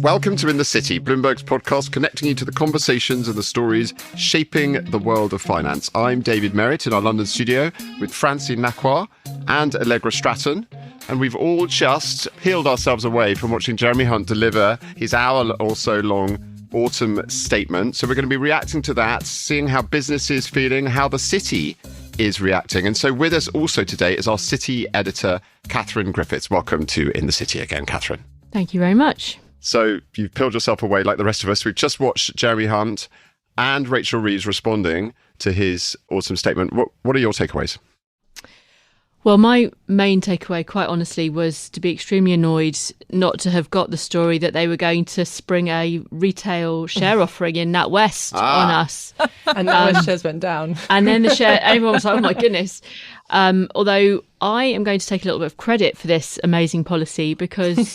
Welcome to In the City, Bloomberg's podcast connecting you to the conversations and the stories shaping the world of finance. I'm David Merritt in our London studio with Francine, Lacqua and Allegra Stratton. And we've all just peeled ourselves away from watching Jeremy Hunt deliver his hour or so long autumn statement. So we're going to be reacting to that, seeing how business is feeling, how the city is reacting. And so with us also today is our city editor, Katherine Griffiths. Welcome to In the City again, Katherine. Thank you very much. So you've peeled yourself away like the rest of us. We've just watched Jeremy Hunt and Rachel Reeves responding to his autumn statement. What are your takeaways? Well, my main takeaway, quite honestly, was to be extremely annoyed not to have got the story that they were going to spring a retail share offering in NatWest on us. And NatWest shares went down. And then everyone was like, oh my goodness. Although I am going to take a little bit of credit for this amazing policy because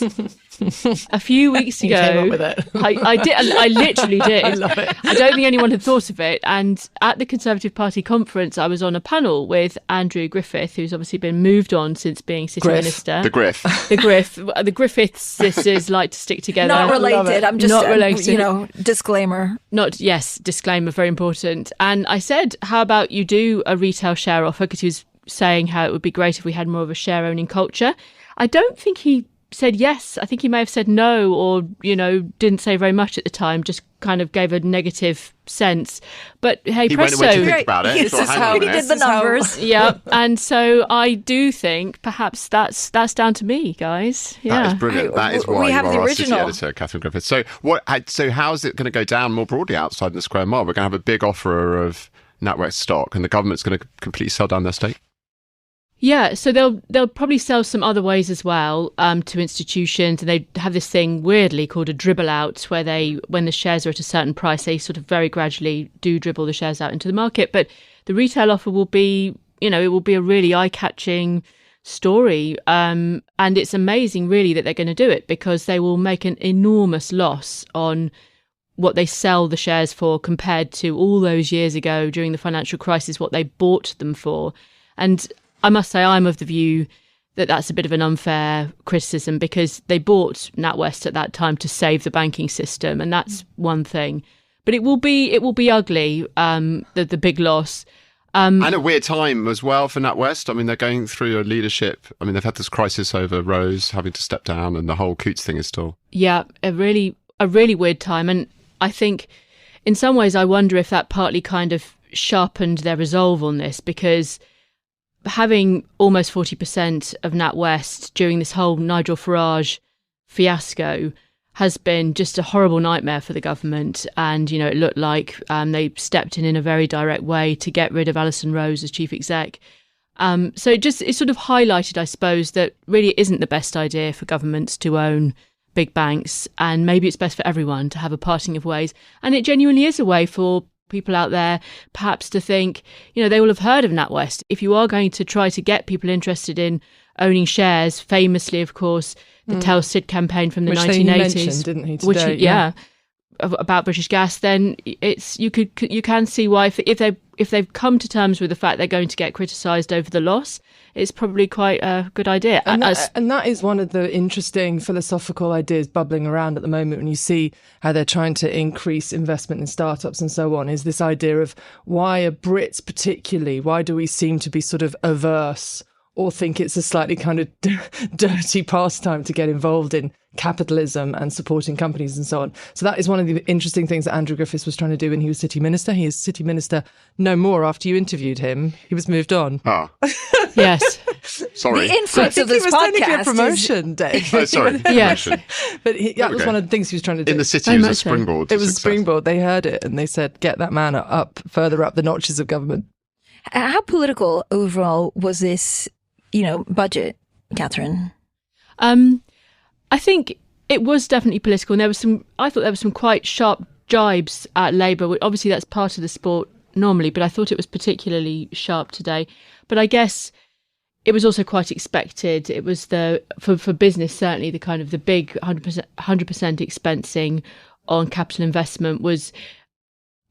a few weeks ago, you came up with it. I literally did. I love it. I don't think anyone had thought of it. And at the Conservative Party conference, I was on a panel with Andrew Griffith, who's obviously been moved on since being City Minister. The Griff. The Griffiths sisters like to stick together. Not related. I'm just, not related. Disclaimer. Disclaimer, very important. And I said, how about you do a retail share offer? Because he was saying how it would be great if we had more of a share owning culture. I don't think he said yes. I think he may have said no, or, didn't say very much at the time, just kind of gave a negative sense. But hey, he presto. went to think about it. This is how he did the numbers. Yeah. And so I do think perhaps that's down to me, guys. Yeah. That is brilliant. That is why we you have are the our city original editor, Katherine Griffiths. So how is it going to go down more broadly outside the Square Mile? We're going to have a big offer of NatWest stock and the government's going to completely sell down their stake? Yeah, so they'll probably sell some other ways as well to institutions, and they have this thing weirdly called a dribble out, where when the shares are at a certain price, they sort of very gradually do dribble the shares out into the market. But the retail offer will be, it will be a really eye-catching story, and it's amazing really that they're going to do it, because they will make an enormous loss on what they sell the shares for compared to all those years ago during the financial crisis, what they bought them for. And I must say, I'm of the view that that's a bit of an unfair criticism, because they bought NatWest at that time to save the banking system, and that's one thing. But it will be ugly, the big loss. And a weird time as well for NatWest. I mean, they're going through a leadership. I mean, they've had this crisis over Rose having to step down, and the whole Coutts thing is still. Yeah, a really weird time. And I think in some ways, I wonder if that partly kind of sharpened their resolve on this, because having almost 40% of NatWest during this whole Nigel Farage fiasco has been just a horrible nightmare for the government. And, it looked like they stepped in a very direct way to get rid of Alison Rose as chief exec. So it sort of highlighted, I suppose, that really it isn't the best idea for governments to own big banks. And maybe it's best for everyone to have a parting of ways. And it genuinely is a way for people out there perhaps to think, they will have heard of NatWest. If you are going to try to get people interested in owning shares, famously, of course, the Tell Sid campaign from the 1980s, he mentioned, didn't he, today? About British Gas, then you can see why if they've come to terms with the fact they're going to get criticised over the loss, it's probably quite a good idea. And that is one of the interesting philosophical ideas bubbling around at the moment when you see how they're trying to increase investment in startups and so on, is this idea of why are Brits particularly, why do we seem to be sort of averse or think it's a slightly kind of dirty pastime to get involved in capitalism and supporting companies and so on. So that is one of the interesting things that Andrew Griffiths was trying to do when he was city minister. He is city minister no more after you interviewed him. He was moved on. Oh. Yes. Sorry. The influence of this podcast. It was technically a promotion, Dave. Oh, sorry. Yes. But that was one of the things he was trying to do. In the city, it was a springboard. It was a springboard. They heard it and they said, get that man further up the notches of government. How political overall was this, budget, Katherine? I think it was definitely political, and I thought there were some quite sharp jibes at Labour. Obviously, that's part of the sport normally, but I thought it was particularly sharp today. But I guess it was also quite expected. It was for business, certainly the kind of the big 100% expensing on capital investment was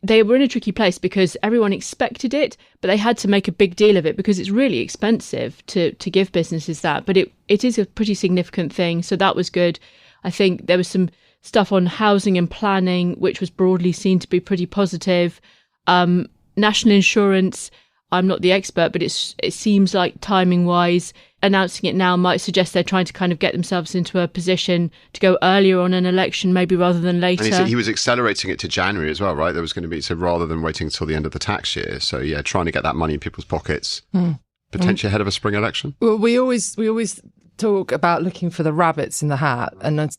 they were in a tricky place because everyone expected it, but they had to make a big deal of it because it's really expensive to give businesses that. But it is a pretty significant thing. So that was good. I think there was some stuff on housing and planning, which was broadly seen to be pretty positive. National insurance, I'm not the expert, but it seems like timing wise, announcing it now might suggest they're trying to kind of get themselves into a position to go earlier on an election, maybe rather than later. And he was accelerating it to January as well, right? There was going to be, so rather than waiting until the end of the tax year. So yeah, trying to get that money in people's pockets, potentially ahead of a spring election. Well, we always talk about looking for the rabbits in the hat, and that's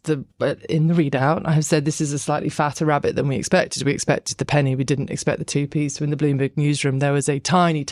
in the readout I have said this is a slightly fatter rabbit than we expected. We expected the penny, we didn't expect the 2p. So in the Bloomberg newsroom there was a tiny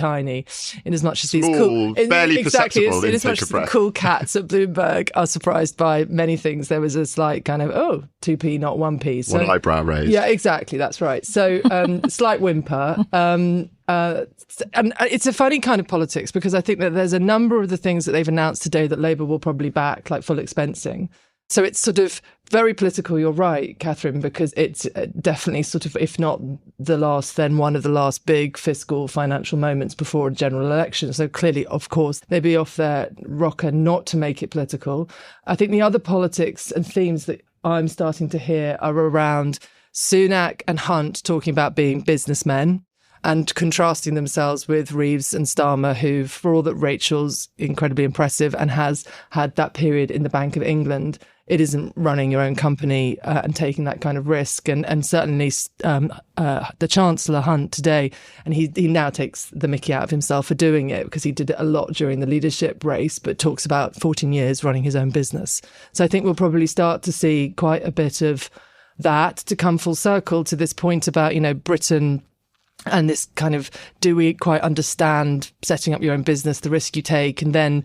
in as much as these cool, barely perceptible in as much as the cool cats at Bloomberg are surprised by many things, there was a slight kind of 2p not 1p, so one eyebrow raised. Yeah, exactly, that's right. So slight whimper. And it's a funny kind of politics because I think that there's a number of the things that they've announced today that Labour will probably back, like full expensing. So it's sort of very political, you're right, Katherine, because it's definitely sort of, if not the last, then one of the last big fiscal financial moments before a general election. So clearly, of course, they'd be off their rocker not to make it political. I think the other politics and themes that I'm starting to hear are around Sunak and Hunt talking about being businessmen and contrasting themselves with Reeves and Starmer, who, for all that Rachel's incredibly impressive and has had that period in the Bank of England, it isn't running your own company and taking that kind of risk. And certainly the Chancellor Hunt today, and he now takes the mickey out of himself for doing it because he did it a lot during the leadership race, but talks about 14 years running his own business. So I think we'll probably start to see quite a bit of that to come full circle to this point about, Britain and this kind of, do we quite understand setting up your own business, the risk you take, and then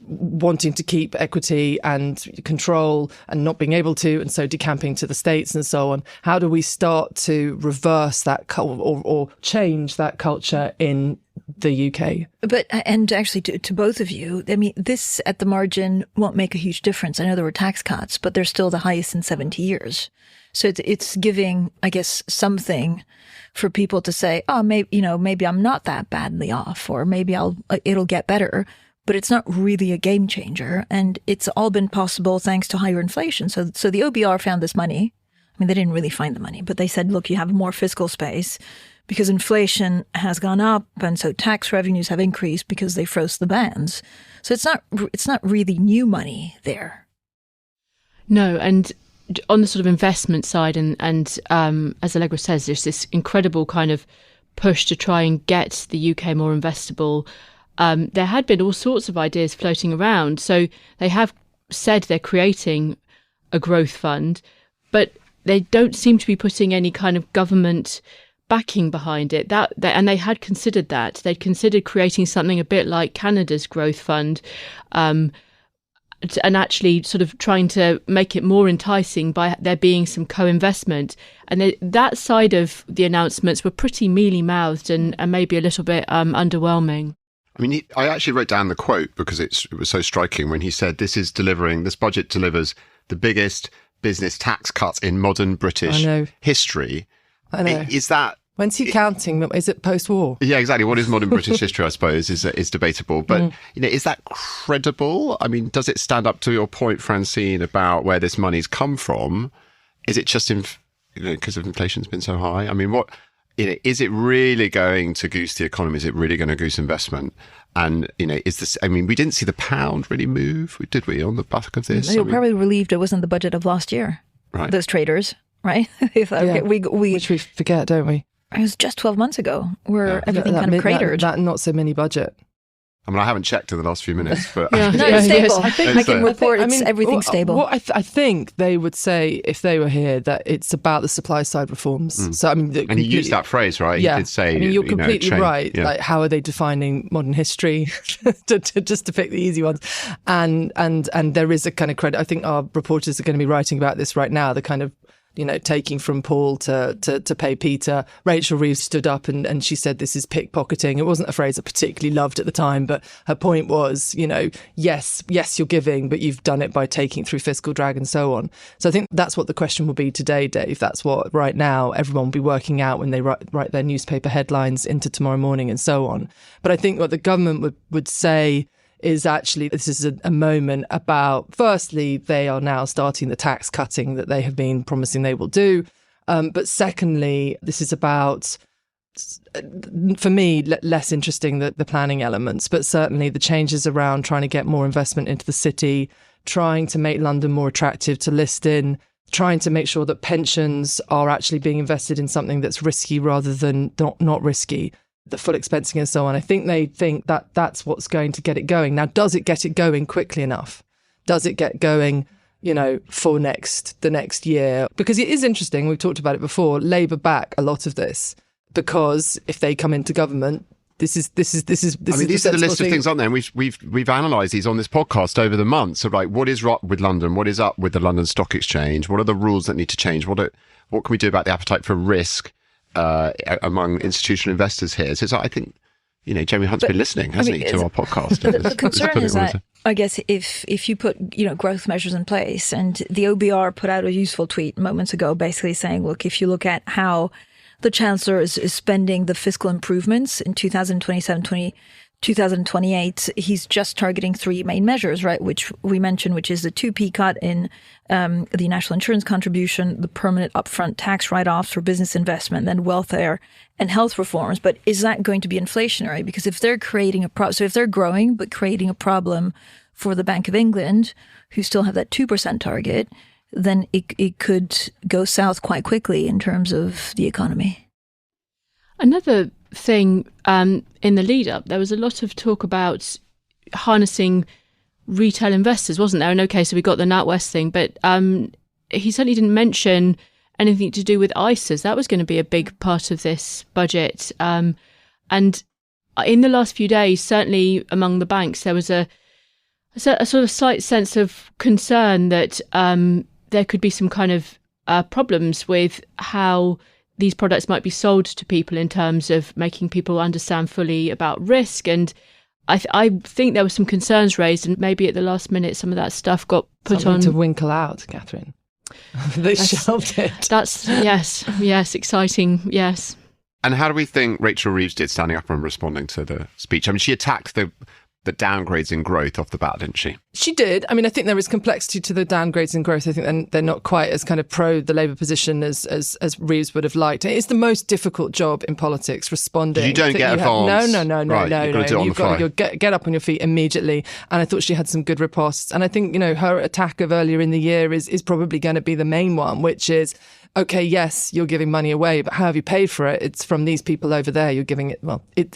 wanting to keep equity and control and not being able to, and so decamping to the States and so on. How do we start to reverse that or change that culture in the UK? But, and actually to both of you, I mean, this at the margin won't make a huge difference. I know there were tax cuts, but they're still the highest in 70 years. So it's giving, I guess, something for people to say, maybe I'm not that badly off, or maybe it'll get better. But it's not really a game changer. And it's all been possible thanks to higher inflation. So the OBR found this money. I mean, they didn't really find the money, but they said, look, you have more fiscal space because inflation has gone up. And so tax revenues have increased because they froze the bands. So it's not really new money there. No. And on the sort of investment side, and as Allegra says, there's this incredible kind of push to try and get the UK more investable. There had been all sorts of ideas floating around. So they have said they're creating a growth fund, but they don't seem to be putting any kind of government backing behind it. And they had considered that. They'd considered creating something a bit like Canada's growth fund, and actually sort of trying to make it more enticing by there being some co-investment. And that side of the announcements were pretty mealy-mouthed and maybe a little bit underwhelming. I mean, I actually wrote down the quote because it was so striking when he said, this budget delivers the biggest business tax cut in modern British history. I know. Is that... When's he counting? Is it post-war? Yeah, exactly. What is modern British history, I suppose, is debatable. But, is that credible? I mean, does it stand up to your point, Francine, about where this money's come from? Is it just, because of inflation's been so high? I mean, is it really going to goose the economy? Is it really going to goose investment? And, is this, I mean, we didn't see the pound really move, did we, on the back of this? They were probably relieved it wasn't the budget of last year. Right. Those traders, right? Which we forget, don't we? It was just 12 months ago where everything kind of cratered. That not so mini budget. I mean, I haven't checked in the last few minutes, but it's stable. I think I can report everything's stable. What I think they would say if they were here, that it's about the supply side reforms. So I mean, and he used that phrase, right? Yeah, he did say, I mean, you're completely right. Yeah. Like, how are they defining modern history? just to pick the easy ones, and there is a kind of credit. I think our reporters are going to be writing about this right now. The kind of taking from Paul to pay Peter. Rachel Reeves stood up and she said this is pickpocketing. It wasn't a phrase I particularly loved at the time, but her point was, yes, you're giving, but you've done it by taking through fiscal drag and so on. So I think that's what the question will be today, Dave. That's what right now everyone will be working out when they write their newspaper headlines into tomorrow morning and so on. But I think what the government would say is actually this is a moment about, firstly, they are now starting the tax cutting that they have been promising they will do. But secondly, this is about, for me, less interesting the planning elements, but certainly the changes around trying to get more investment into the city, trying to make London more attractive to list in, trying to make sure that pensions are actually being invested in something that's risky rather than not risky. The full expensing and so on. I think they think that that's what's going to get it going. Now, does it get it going quickly enough? Does it get going, for the next year? Because it is interesting, we've talked about it before, Labour back a lot of this, because if they come into government, these are the list of things, aren't there? And we've analysed these on this podcast over the months. So, what is up with London? What is up with the London Stock Exchange? What are the rules that need to change? What can we do about the appetite for risk among institutional investors here? So I think, Jeremy Hunt's been listening, hasn't he, to our podcast? The concern is that, I guess, if you put, growth measures in place, and the OBR put out a useful tweet moments ago, basically saying, look, if you look at how the Chancellor is spending the fiscal improvements in 2027, 2028, he's just targeting three main measures, right, which we mentioned, which is the 2p cut in the national insurance contribution, the permanent upfront tax write-offs for business investment, then welfare and health reforms. But is that going to be inflationary? Because if they're creating so if they're growing but creating a problem for the Bank of England, who still have that 2% target, then it could go south quite quickly in terms of the economy. Another thing, in the lead up, there was a lot of talk about harnessing retail investors, wasn't there? And okay, so we got the NatWest thing, but he certainly didn't mention anything to do with ISAs. That was going to be a big part of this budget. And in the last few days, certainly among the banks, there was a sort of slight sense of concern that there could be some kind of problems with how these products might be sold to people in terms of making people understand fully about risk. And I think there were some concerns raised, and maybe at the last minute some of that stuff got put Something on to winkle out, Katherine. They shelved it. That's yes, exciting, yes. And how do we think Rachel Reeves did standing up and responding to the speech? I mean, she attacked the downgrades in growth off the bat, didn't she? She did. I mean, I think there is complexity to the downgrades in growth. I think they're not quite as kind of pro the Labour position as Reeves would have liked. It's the most difficult job in politics, responding. You don't get advanced. No. You've got to get up on your feet immediately. And I thought she had some good ripostes. And I think, her attack of earlier in the year is probably going to be the main one, which is, okay, yes, you're giving money away, but how have you paid for it? It's from these people over there. You're giving it,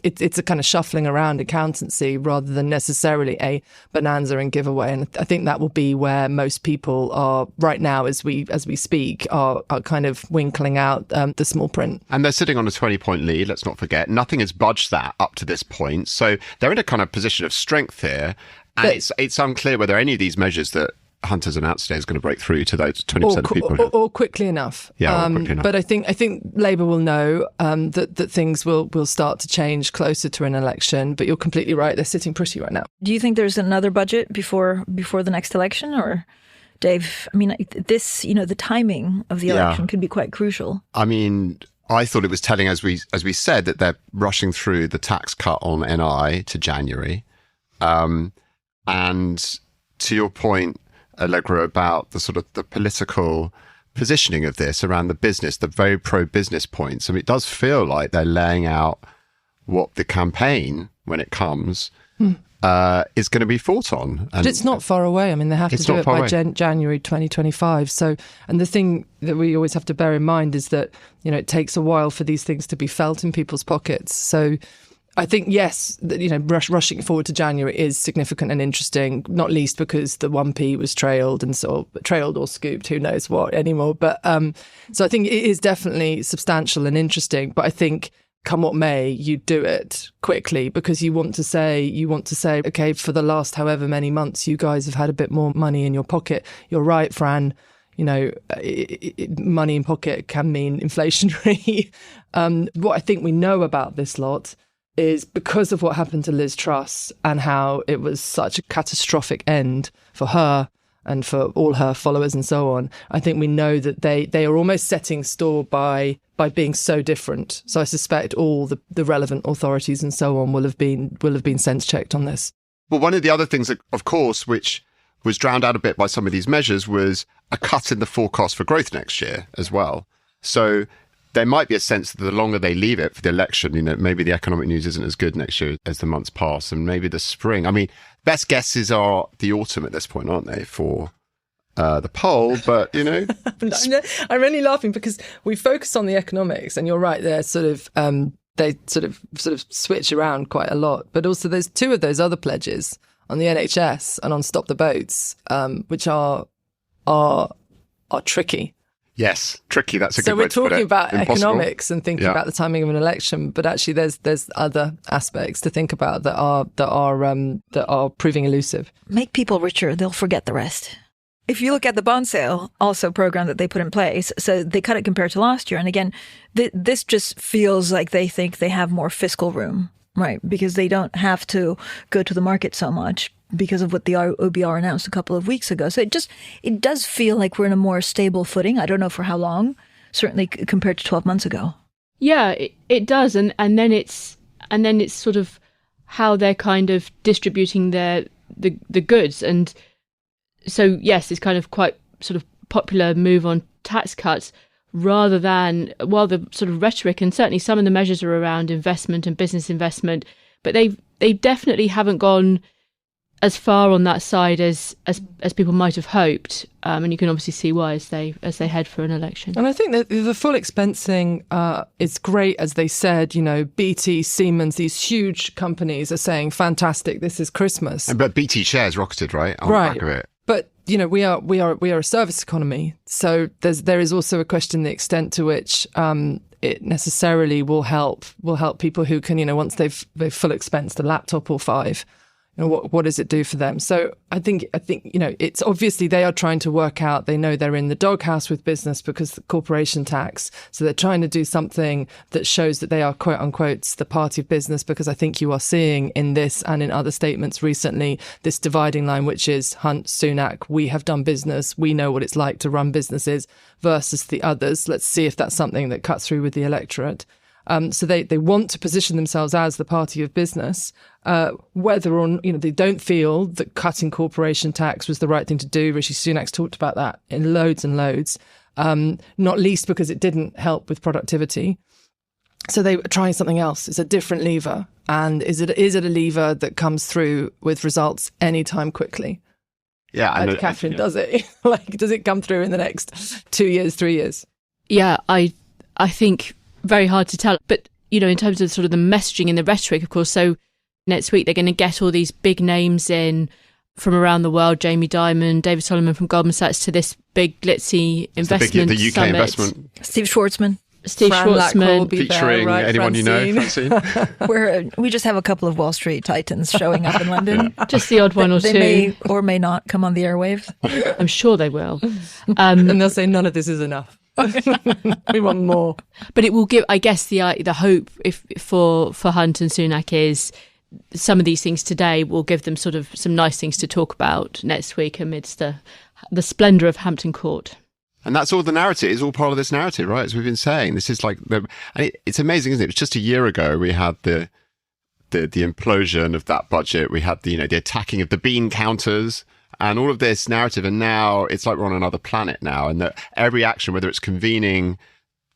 it's a kind of shuffling around accountancy rather than necessarily a bonanza and giveaway. And I think that will be where most people are right now as we speak, are kind of winkling out the small print. And they're sitting on a 20-point lead, let's not forget. Nothing has budged that up to this point. So they're in a kind of position of strength here. And it's unclear whether any of these measures that Hunt has announced today is going to break through to those 20% of people. Or quickly enough. Yeah, or quickly enough. But I think Labour will know that things will start to change closer to an election. But you're completely right. They're sitting pretty right now. Do you think there's another budget before the next election? Or, Dave, I mean, this, the timing of the election could be quite crucial. I mean, I thought it was telling, as we said, that they're rushing through the tax cut on NI to January. And to your point, Allegra, about the sort of the political positioning of this around the business, the very pro-business points. I mean, it does feel like they're laying out what the campaign, when it comes, is going to be fought on. But it's not far away. I mean, they have to do it by January 2025. So, and the thing that we always have to bear in mind is that, it takes a while for these things to be felt in people's pockets. So I think, yes, rushing forward to January is significant and interesting, not least because the 1p was trailed or scooped, who knows what anymore. But so I think it is definitely substantial and interesting. But I think come what may, you do it quickly because you want to say, okay, for the last however many months, you guys have had a bit more money in your pocket. You're right, Fran. money in pocket can mean inflationary. What I think we know about this lot is because of what happened to Liz Truss and how it was such a catastrophic end for her and for all her followers and so on. I think we know that they are almost setting store by being so different. So I suspect all the relevant authorities and so on will have been sense checked on this. Well, one of the other things, that, of course, which was drowned out a bit by some of these measures was a cut in the forecast for growth next year as well. So there might be a sense that the longer they leave it for the election, maybe the economic news isn't as good next year as the months pass, and maybe the spring. I mean, best guesses are the autumn at this point, aren't they, for the poll? But, I'm only laughing because we focus on the economics, and you're right, they're they sort of switch around quite a lot. But also there's two of those other pledges on the NHS and on Stop the Boats, which are tricky. Yes, tricky. That's a good way to put it. So we're talking about economics and thinking about the timing of an election, but actually there's other aspects to think about that are proving elusive. Make people richer, they'll forget the rest. If you look at the bond sale also program that they put in place, so they cut it compared to last year. And again, this just feels like they think they have more fiscal room, right? Because they don't have to go to the market so much because of what the OBR announced a couple of weeks ago. So it does feel like we're in a more stable footing. I don't know for how long, certainly compared to 12 months ago. Yeah, it does. And then it's sort of how they're kind of distributing the goods. And so, yes, it's kind of quite sort of popular move on tax cuts rather than, well, the sort of rhetoric, and certainly some of the measures are around investment and business investment, but they definitely haven't gone as far on that side as people might have hoped, and you can obviously see why as they head for an election. And I think that the full expensing is great, as they said. BT, Siemens, these huge companies are saying, "Fantastic, this is Christmas." But BT shares rocketed, right? On the back of it. But we are a service economy, so there is also a question the extent to which it necessarily will help people who can once they've full expensed a laptop or 5. What does it do for them? So I think it's obviously they are trying to work out. They know they're in the doghouse with business because the corporation tax. So they're trying to do something that shows that they are quote unquote the party of business. Because I think you are seeing in this and in other statements recently this dividing line, which is Hunt, Sunak. We have done business. We know what it's like to run businesses versus the others. Let's see if that's something that cuts through with the electorate. So they want to position themselves as the party of business, whether or not, they don't feel that cutting corporation tax was the right thing to do. Rishi Sunak's talked about that in loads and loads, not least because it didn't help with productivity. So they were trying something else. It's a different lever. And is it a lever that comes through with results anytime quickly? Yeah. And Katherine, does it? Does it come through in the next 2 years, 3 years? Yeah, I think very hard to tell. But, in terms of sort of the messaging and the rhetoric, of course, so next week they're going to get all these big names in from around the world, Jamie Dimon, David Solomon from Goldman Sachs, to this big glitzy investment the UK summit. Investment. Steve Schwartzman. Featuring there, right, anyone Francine? Francine? We just have a couple of Wall Street titans showing up in London. Just the odd one or two. They may or may not come on the airwaves. I'm sure they will. And they'll say none of this is enough. We want more. But it will give, I guess, the hope for Hunt and Sunak is some of these things today will give them sort of some nice things to talk about next week amidst the splendour of Hampton Court. And that's all the narrative. It's all part of this narrative, right? As we've been saying, this is it's amazing, isn't it? It was just a year ago we had the implosion of that budget. We had the attacking of the bean counters and all of this narrative. And now it's like we're on another planet now. And that every action, whether it's convening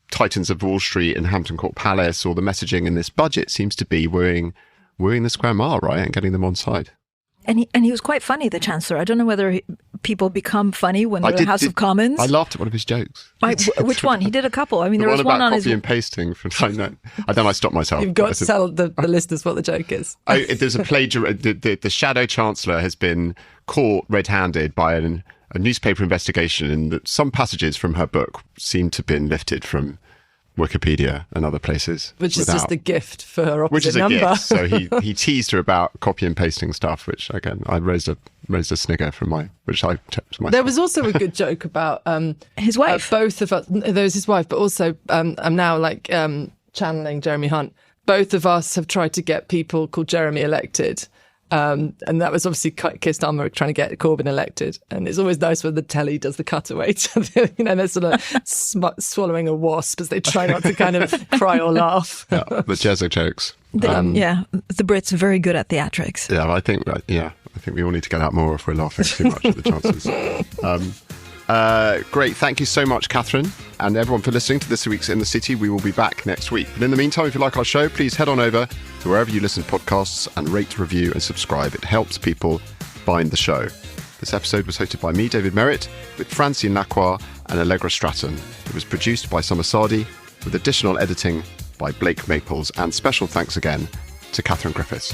Titans of Wall Street and Hampton Court Palace or the messaging in this budget, seems to be wooing the square mile, right? And getting them on side. And he was quite funny, the Chancellor. I don't know whether people become funny when they're in the House of Commons. I laughed at one of his jokes. Which one? He did a couple. I mean, there was one on his... copy and pasting. Then I stopped myself. You've got to tell the listeners what the joke is. There's a the shadow Chancellor has been caught red-handed by a newspaper investigation, and some passages from her book seem to have been lifted from Wikipedia and other places. Which is just a gift for her opposite number. Which is a gift. So he teased her about copy and pasting stuff, which again I raised a snigger from which I kept to myself. There was also a good joke about his wife. Both of us. There was his wife, but also I'm now channeling Jeremy Hunt. Both of us have tried to get people called Jeremy elected. And that was obviously Keir Starmer trying to get Corbyn elected. And it's always nice when the telly does the cutaway. They're sort of swallowing a wasp as they try not to kind of cry or laugh. Yeah, the Jezza jokes. The Brits are very good at theatrics. Yeah, I think we all need to get out more if we're laughing too much at the chances. Great. Thank you so much, Katherine, and everyone for listening to this week's In the City. We will be back next week. But in the meantime, if you like our show, please head on over to wherever you listen to podcasts and rate, review and subscribe. It helps people find the show. This episode was hosted by me, David Merritt, with Francine Lacqua and Allegra Stratton. It was produced by Summer Sardi, with additional editing by Blake Maples, and special thanks again to Katherine Griffiths.